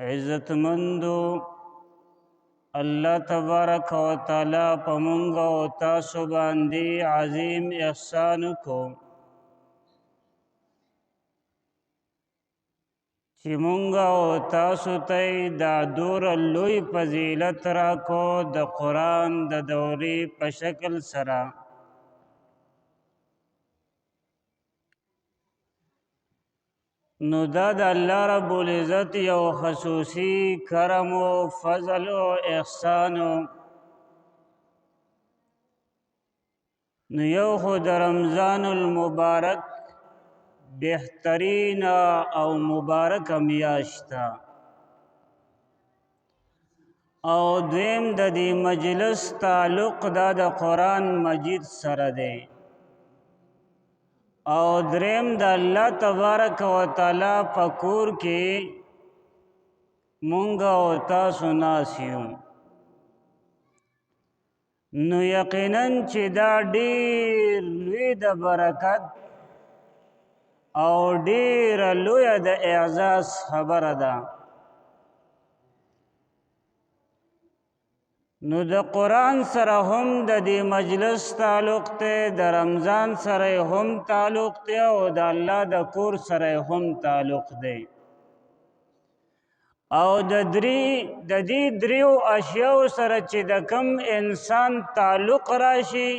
عزتمندو الله تبارک و تعالی په مونږ او تاسو باندې عظیم احسان کو چې مونږ او تاسو ته دا دور لوی فضیلت را کو د قرآن د دورې په شکل سره نو دا د الله رب العزت یو خصوصي کرم و فضل و احسان نو یو خو د رمضان المبارک بهترین او مبارک میاشت او دویم د دې مجلس تعلق دا د قرآن مجید سره دی او دریم د الله تبارک و تعالی په کور کې مونږ او تاسو ناست یو نو یقینا چې دا ډیر لوی د برکت او ډیر لوی د اعزاز خبره ده نو د قرآن سره هم د دې مجلس تعلق ته د رمضان سره هم تعلق ته او د الله د کور سره هم تعلق دی او د دې دریو اشیاء سره چې د کم انسان تعلق راشي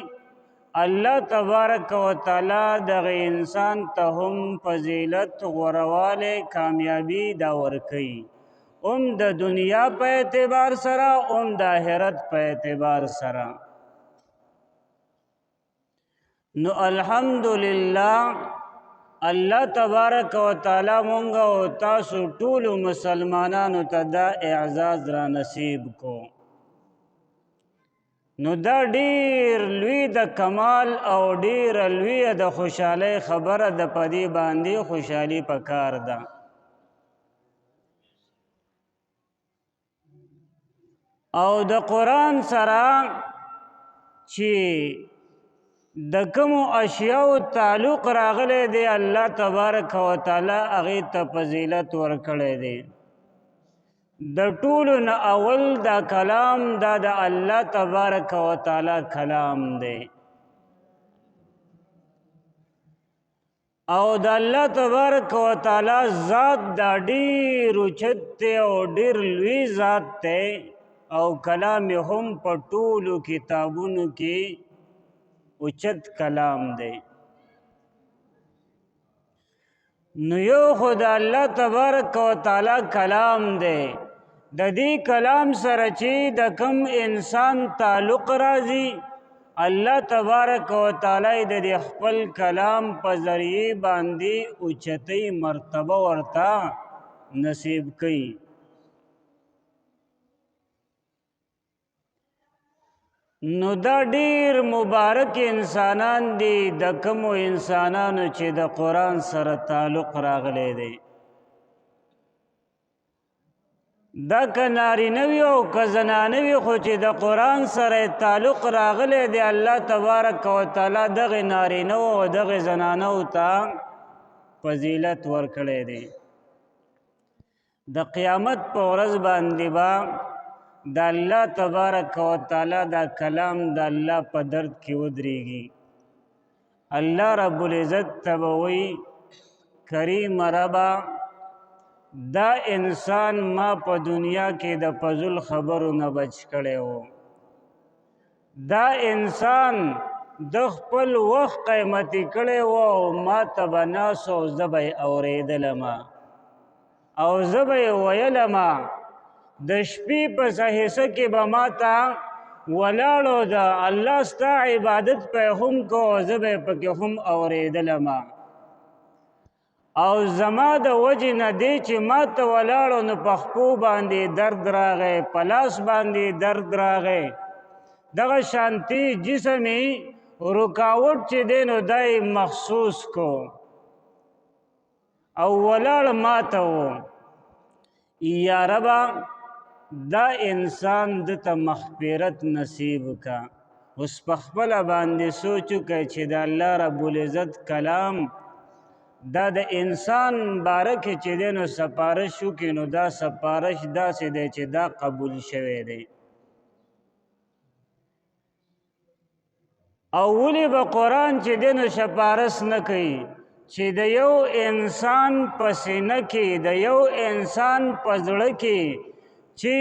الله تبارک و تعالی دغه انسان ته هم فضیلت غورواله کامیابی دا ورکوي د دنیا په اعتبار سره د آخرت په اعتبار سره نو الحمدلله الله تبارک و تعالی مونږ او تاسو ټول مسلمانانو ته دا اعزاز را نصیب کو نو دا ډیر لوی د کمال او ډیر لوی د خوشحالی خبره د پدی باندې خوشحالی پکار ده او د قرآن سره چې د کوم اشیاء تعلق راغلی دی الله تبارک و تعالی هغه ته فضیلت ورکړی دی د ټولو نه اول دا کلام دا د الله تبارک و تعالی کلام دی او د الله تبارک و تعالی ذات دا ډیر اوچت دی او ډیر لوی ذات دی او کلام هم په ټولو کتابونو کې اوچت کلام دی نو یو خو د الله تبارک و تعالی کلام دی د دې کلام سره چې د کم انسان تعلق راځي الله تبارک و تعالی د خپل کلام په ذریعه باندې اوچتۍ مرتبه ورته نصیب کوي نو دا ډیر مبارک انسانان دي د کومو انسانانو چې د قرآن سره تعلق راغلی دی دا که نارینه وي او که زنانه وي خو چې د قرآن سره تعلق راغلی دی الله تبارک و تعالی دغه نارینه او دغه زنانه ته فضیلت ورکړی دی د قیامت په ورځ باندې با د الله تبارک و تعالی دا کلام د الله په درد کې ودرېږي الله رب العزت ته به وایي کریم ربا دا انسان ما په دنیا کې د فضول خبرو نه بچ کړی و دا انسان د خپل وخت قیمتي کړی و او ما ته به ناست او زه به یې اورېدلمه او زه به یې ویلمه د شپې په حصه کې به ما ته ولاړو د الله ستا عبادت په هم کو زه به یې پکې هم اورېدلمه او زما د وجې نه دی چې ما ته ولاړو نو په خپو باندې درد راغی په لاس باندې درد راغی دغه شانتي جسمي رکاوټ چې دی نو دا یې محسوس کو او ولاړ ما ته و یا ربا دا انسان دته مغفرت نصیب کا اوس په خپله باندې سوچ وکړئ چې د الله رب العزت کلام دا د انسان باره کې چې دی نو سپارش وکړي نو دا سپارش داسې دی چې دا قبول شوی دی. او ولې به قرآن چې دی نو سپارش نه کوي چې د یو انسان په سینه کې د یو انسان په زړه کې چې